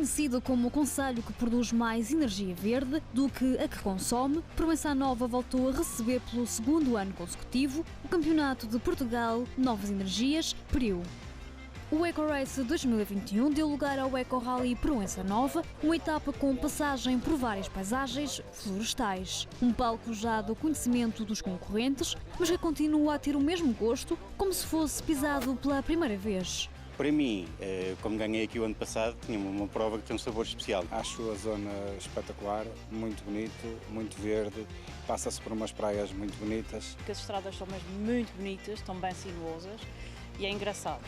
Conhecido como o concelho que produz mais energia verde do que a que consome, Proença Nova voltou a receber pelo segundo ano consecutivo o Campeonato de Portugal Novas Energias, PRIO. O Eco Race 2021 deu lugar ao Eco Rally Proença Nova, uma etapa com passagem por várias paisagens florestais. Um palco já do conhecimento dos concorrentes, mas que continua a ter o mesmo gosto, como se fosse pisado pela primeira vez. Para mim, como ganhei aqui o ano passado, tinha uma prova que tem um sabor especial. Acho a zona espetacular, muito bonito, muito verde, passa-se por umas praias muito bonitas. As estradas são mesmo muito bonitas, estão bem sinuosas e é engraçado.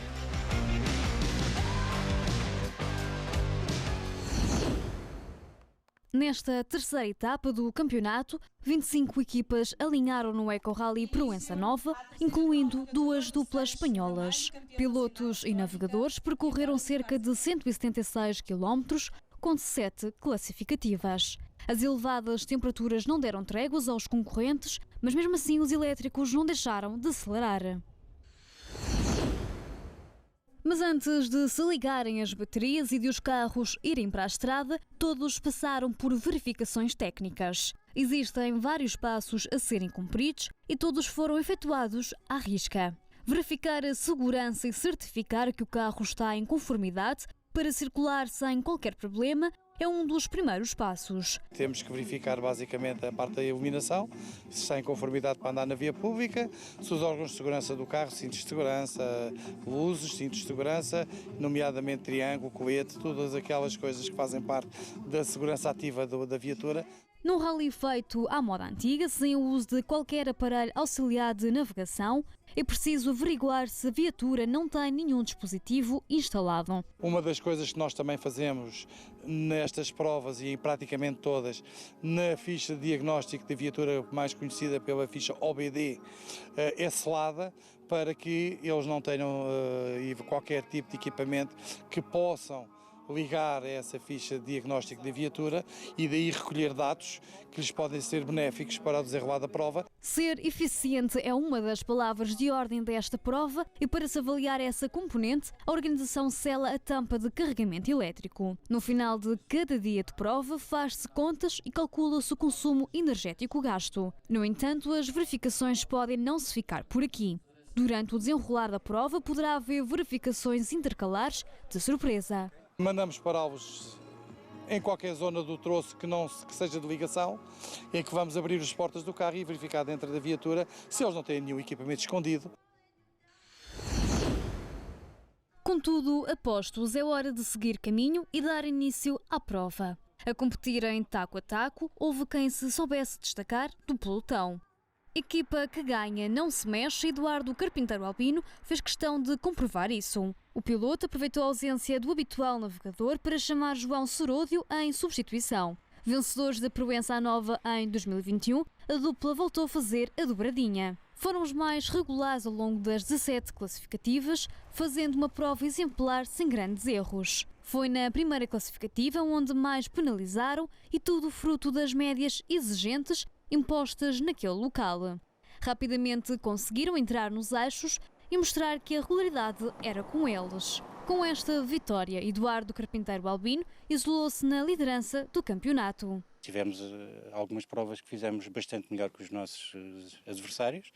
Nesta terceira etapa do campeonato, 25 equipas alinharam no Eco Rally Proença Nova, incluindo duas duplas espanholas. Pilotos e navegadores percorreram cerca de 176 km, com 7 classificativas. As elevadas temperaturas não deram tréguas aos concorrentes, mas mesmo assim os elétricos não deixaram de acelerar. Mas antes de se ligarem as baterias e de os carros irem para a estrada, todos passaram por verificações técnicas. Existem vários passos a serem cumpridos e todos foram efetuados à risca. Verificar a segurança e certificar que o carro está em conformidade para circular sem qualquer problema é um dos primeiros passos. Temos que verificar basicamente a parte da iluminação, se está em conformidade para andar na via pública, se os órgãos de segurança do carro, cintos de segurança, luzes, cintos de segurança, nomeadamente triângulo, colete, todas aquelas coisas que fazem parte da segurança ativa da viatura. Num rally feito à moda antiga, sem o uso de qualquer aparelho auxiliar de navegação, é preciso averiguar se a viatura não tem nenhum dispositivo instalado. Uma das coisas que nós também fazemos nestas provas e em praticamente todas, na ficha de diagnóstico da viatura mais conhecida pela ficha OBD, é selada para que eles não tenham qualquer tipo de equipamento que possam ligar a essa ficha de diagnóstico da viatura e daí recolher dados que lhes podem ser benéficos para o desenrolar da prova. Ser eficiente é uma das palavras de ordem desta prova e para se avaliar essa componente, a organização sela a tampa de carregamento elétrico. No final de cada dia de prova, faz-se contas e calcula-se o consumo energético gasto. No entanto, as verificações podem não se ficar por aqui. Durante o desenrolar da prova, poderá haver verificações intercalares de surpresa. Mandamos pará-los em qualquer zona do troço que seja de ligação, em que vamos abrir as portas do carro e verificar dentro da viatura se eles não têm nenhum equipamento escondido. Contudo, apostos, é hora de seguir caminho e dar início à prova. A competir em taco a taco, houve quem se soubesse destacar do pelotão. Equipa que ganha não se mexe, Eduardo Carpinteiro Albino fez questão de comprovar isso. O piloto aproveitou a ausência do habitual navegador para chamar João Soródio em substituição. Vencedores da Proença Nova em 2021, a dupla voltou a fazer a dobradinha. Foram os mais regulares ao longo das 17 classificativas, fazendo uma prova exemplar sem grandes erros. Foi na primeira classificativa onde mais penalizaram e tudo fruto das médias exigentes impostas naquele local. Rapidamente conseguiram entrar nos eixos e mostrar que a regularidade era com eles. Com esta vitória, Eduardo Carpinteiro Albino isolou-se na liderança do campeonato. Tivemos algumas provas que fizemos bastante melhor que os nossos adversários,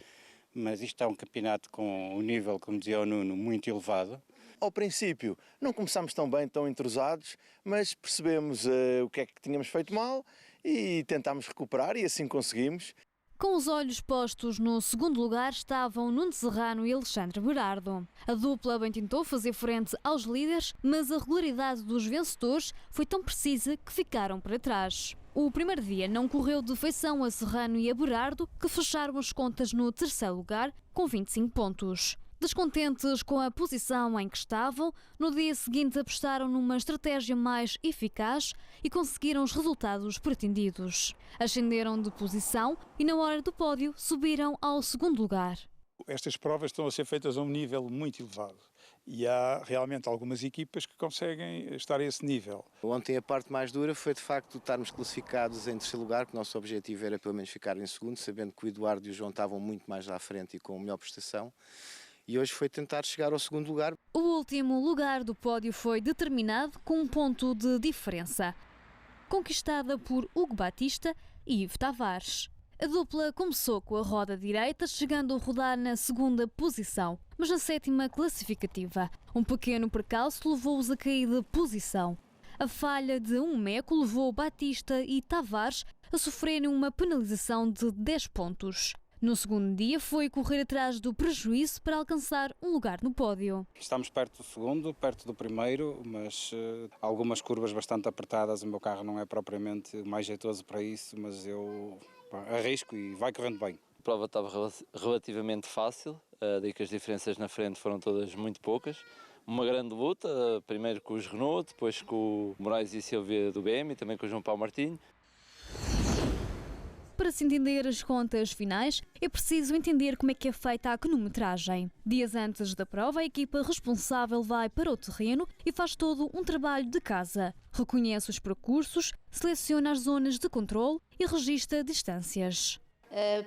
mas isto é um campeonato com um nível, como dizia o Nuno, muito elevado. Ao princípio não começámos tão bem, tão entrosados, mas percebemos o que é que tínhamos feito mal e tentámos recuperar e assim conseguimos. Com os olhos postos no segundo lugar estavam Nuno Serrano e Alexandre Berardo. A dupla bem tentou fazer frente aos líderes, mas a regularidade dos vencedores foi tão precisa que ficaram para trás. O primeiro dia não correu de feição a Serrano e a Berardo, que fecharam as contas no terceiro lugar com 25 pontos. Descontentes com a posição em que estavam, no dia seguinte apostaram numa estratégia mais eficaz e conseguiram os resultados pretendidos. Ascenderam de posição e na hora do pódio subiram ao segundo lugar. Estas provas estão a ser feitas a um nível muito elevado e há realmente algumas equipas que conseguem estar a esse nível. Ontem a parte mais dura foi de facto estarmos classificados em terceiro lugar, que o nosso objetivo era pelo menos ficar em segundo, sabendo que o Eduardo e o João estavam muito mais à frente e com melhor prestação. e hoje foi tentar chegar ao segundo lugar. O último lugar do pódio foi determinado com um ponto de diferença, conquistada por Hugo Batista e Ivo Tavares. A dupla começou com a roda direita, chegando a rodar na segunda posição, mas na sétima classificativa. Um pequeno percalço levou-os a cair de posição. A falha de um meco levou Batista e Tavares a sofrerem uma penalização de 10 pontos. No segundo dia foi correr atrás do prejuízo para alcançar um lugar no pódio. Estamos perto do segundo, perto do primeiro, mas algumas curvas bastante apertadas. O meu carro não é propriamente mais jeitoso para isso, mas eu arrisco e vai correndo bem. A prova estava relativamente fácil, daí que as diferenças na frente foram todas muito poucas. Uma grande luta, primeiro com os Renault, depois com o Moraes e Silvia do BM e também com o João Paulo Martinho. Para se entender as contas finais, é preciso entender como é que é feita a cronometragem. Dias antes da prova, a equipa responsável vai para o terreno e faz todo um trabalho de casa. Reconhece os percursos, seleciona as zonas de controle e registra distâncias.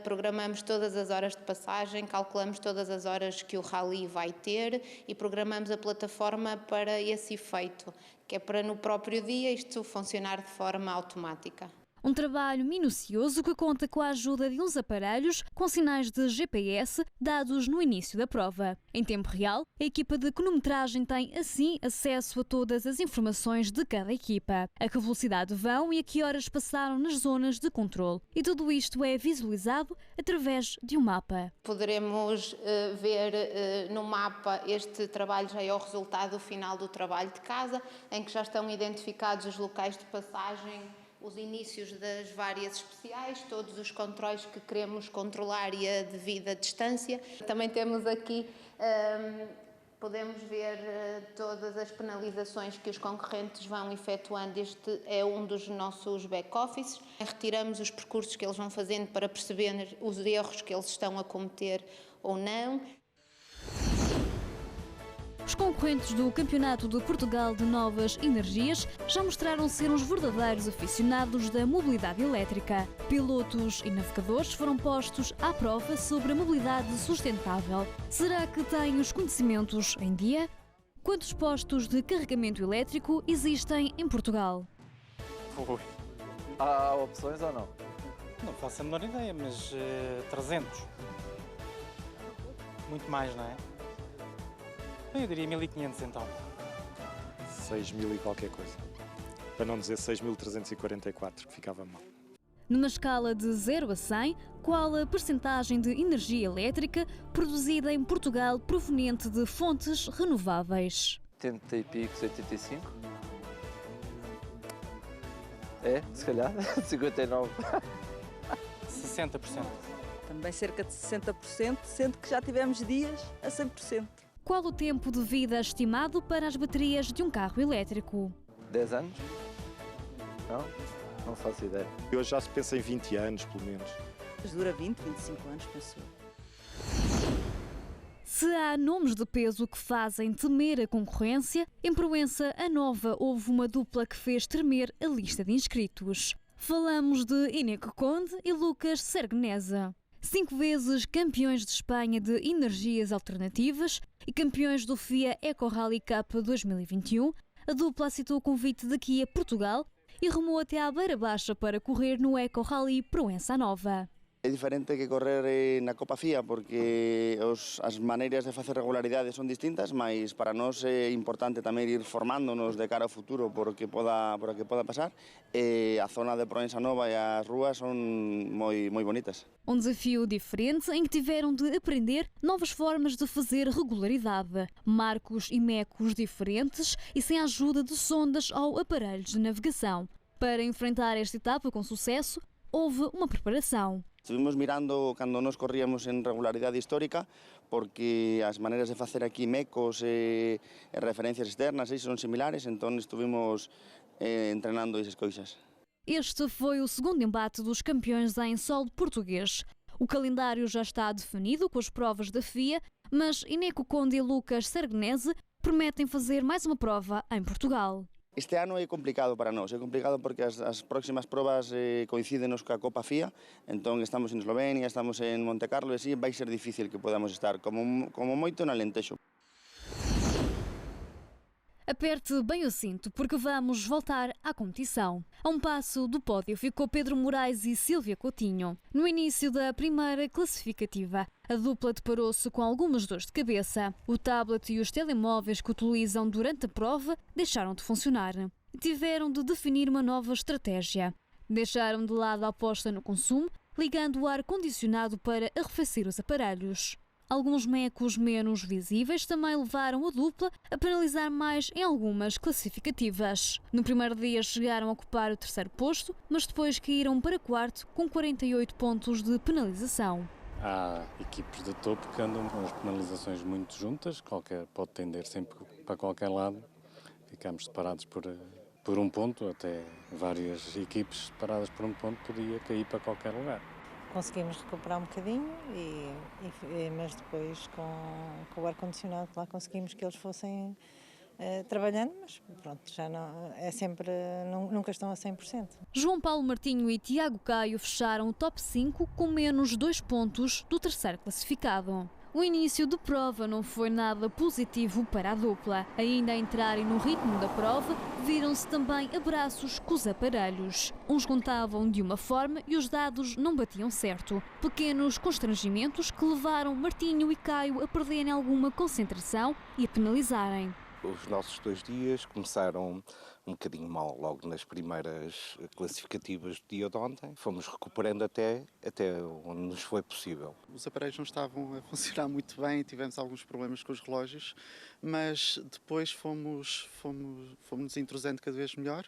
Programamos todas as horas de passagem, calculamos todas as horas que o rally vai ter e programamos a plataforma para esse efeito, que é para no próprio dia isto funcionar de forma automática. Um trabalho minucioso que conta com a ajuda de uns aparelhos com sinais de GPS dados no início da prova. Em tempo real, a equipa de cronometragem tem, assim, acesso a todas as informações de cada equipa, a que velocidade vão e a que horas passaram nas zonas de controle. E tudo isto é visualizado através de um mapa. Poderemos ver no mapa, este trabalho já é o resultado final do trabalho de casa, em que já estão identificados os locais de passagem, os inícios das várias especiais, todos os controles que queremos controlar e a devida distância. Também temos aqui, podemos ver todas as penalizações que os concorrentes vão efetuando. Este é um dos nossos back-offices. Retiramos os percursos que eles vão fazendo para perceber os erros que eles estão a cometer ou não. Os concorrentes do Campeonato de Portugal de Novas Energias já mostraram ser uns verdadeiros aficionados da mobilidade elétrica. Pilotos e navegadores foram postos à prova sobre a mobilidade sustentável. Será que têm os conhecimentos em dia? Quantos postos de carregamento elétrico existem em Portugal? Há opções ou não? Não faço a menor ideia, mas 300. Muito mais, não é? Eu diria 1500 então. 6.000 e qualquer coisa. Para não dizer 6.344, que ficava mal. Numa escala de 0 a 100, qual a percentagem de energia elétrica produzida em Portugal proveniente de fontes renováveis? 80 e pico, 85? É, se calhar, 59. 60%. Também cerca de 60%, sendo que já tivemos dias a 100%. Qual o tempo de vida estimado para as baterias de um carro elétrico? 10 anos? Não? Não faço ideia. E hoje já se pensa em 20 anos, pelo menos. Mas dura 20, 25 anos, penso. Se há nomes de peso que fazem temer a concorrência, em Proença a Nova houve uma dupla que fez tremer a lista de inscritos. Falamos de Eneco Conde e Lucas Sergnesa. 5 vezes campeões de Espanha de energias alternativas e campeões do FIA Eco Rally Cup 2021, a dupla aceitou o convite daqui a Portugal e rumou até à Beira Baixa para correr no Eco Rally Proença Nova. É diferente que correr na Copa FIA porque as maneiras de facer regularidades son distintas, mas para nós é importante tamén ir formándonos de cara ao futuro por o que poda pasar. E a zona de Proença Nova e as ruas son moi bonitas. Um desafio diferente em que tiveram de aprender novas formas de fazer regularidade, marcos e mecos diferentes e sem a ajuda de sondas ou aparelhos de navegação. Para enfrentar esta etapa com sucesso, houve uma preparação. Estuvimos mirando cando nós corríamos en regularidade histórica porque as maneiras de facer aquí mecos e referencias externas son similares, entón estuvimos entrenando esas coisas. Este foi o segundo embate dos campeões em solo português. O calendário já está definido com as provas da FIA, mas Eneco Conde e Lucas Sergnese prometem fazer mais uma prova em Portugal. Este ano é complicado para nós, é complicado porque as próximas provas coinciden com a Copa FIA, então estamos em Eslovénia, estamos em Monte Carlo e assim vai ser difícil que podamos estar, como moito no Alentejo. Aperte bem o cinto, porque vamos voltar à competição. A um passo do pódio ficou Pedro Moraes e Sílvia Coutinho. No início da primeira classificativa, a dupla deparou-se com algumas dores de cabeça. O tablet e os telemóveis que utilizam durante a prova deixaram de funcionar. Tiveram de definir uma nova estratégia. Deixaram de lado a aposta no consumo, ligando o ar-condicionado para arrefecer os aparelhos. Alguns mecos menos visíveis também levaram a dupla a penalizar mais em algumas classificativas. No primeiro dia chegaram a ocupar o terceiro posto, mas depois caíram para quarto com 48 pontos de penalização. Há equipes de topo que andam com as penalizações muito juntas, pode tender sempre para qualquer lado. Ficamos separados por um ponto, até várias equipes separadas por um ponto podia cair para qualquer lugar. Conseguimos recuperar um bocadinho, mas depois com o ar-condicionado lá conseguimos que eles fossem trabalhando, mas pronto, já não, nunca estão a 100%. João Paulo Martinho e Tiago Caio fecharam o top 5 com menos 2 pontos do terceiro classificado. O início de prova não foi nada positivo para a dupla. Ainda a entrarem no ritmo da prova, viram-se também abraços com os aparelhos. Uns contavam de uma forma e os dados não batiam certo. Pequenos constrangimentos que levaram Martinho e Caio a perderem alguma concentração e a penalizarem. Os nossos 2 dias começaram um bocadinho mal, logo nas primeiras classificativas do dia de ontem. Fomos recuperando até onde nos foi possível. Os aparelhos não estavam a funcionar muito bem, tivemos alguns problemas com os relógios, mas depois fomos nos entrosando cada vez melhor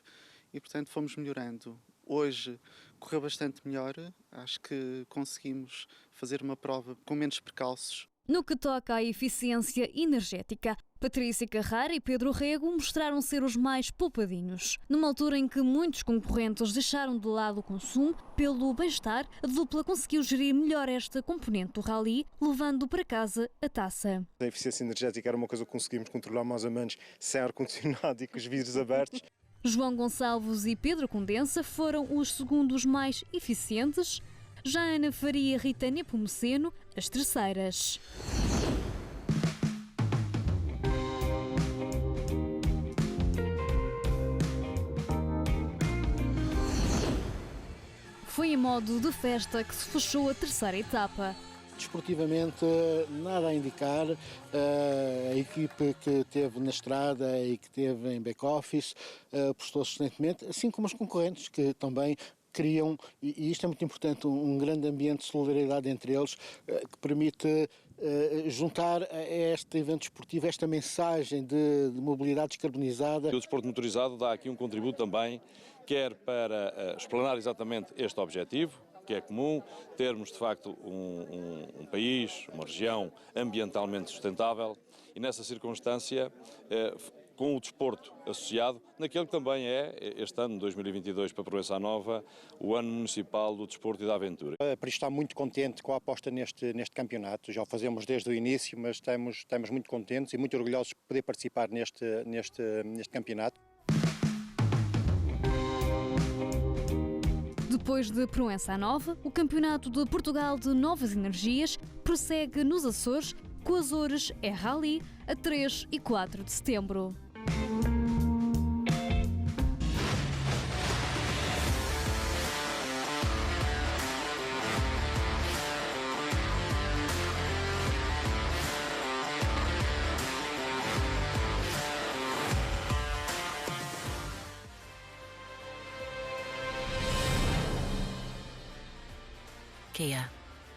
e, portanto, fomos melhorando. Hoje correu bastante melhor, acho que conseguimos fazer uma prova com menos percalços. No que toca à eficiência energética, Patrícia Carrara e Pedro Rego mostraram ser os mais poupadinhos. Numa altura em que muitos concorrentes deixaram de lado o consumo, pelo bem-estar, a dupla conseguiu gerir melhor esta componente do rally, levando para casa a taça. A eficiência energética era uma coisa que conseguimos controlar mais ou menos sem ar-condicionado e com os vidros abertos. João Gonçalves e Pedro Condensa foram os segundos mais eficientes, já Ana Faria e Rita Nepomuceno, as terceiras. Foi em modo de festa que se fechou a terceira etapa. Desportivamente, nada a indicar. A equipe que esteve na estrada e que esteve em back-office prestou excelentemente, assim como os concorrentes que também criam, e isto é muito importante, um grande ambiente de solidariedade entre eles, que permite juntar a este evento esportivo esta mensagem de mobilidade descarbonizada. O desporto motorizado dá aqui um contributo também, quer para explanar exatamente este objetivo, que é comum, termos de facto um país, uma região ambientalmente sustentável e nessa circunstância com o desporto associado, naquele que também é, este ano, 2022, para Proença Nova, o ano municipal do desporto e da aventura. Por isso está muito contente com a aposta neste campeonato, já o fazemos desde o início, mas estamos muito contentes e muito orgulhosos de poder participar neste campeonato. Depois de Proença Nova, o Campeonato de Portugal de Novas Energias prossegue nos Açores, com o Açores é Rally, a 3 e 4 de setembro. Kia.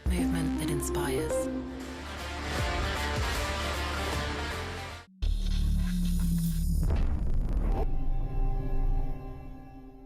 Movement that inspires.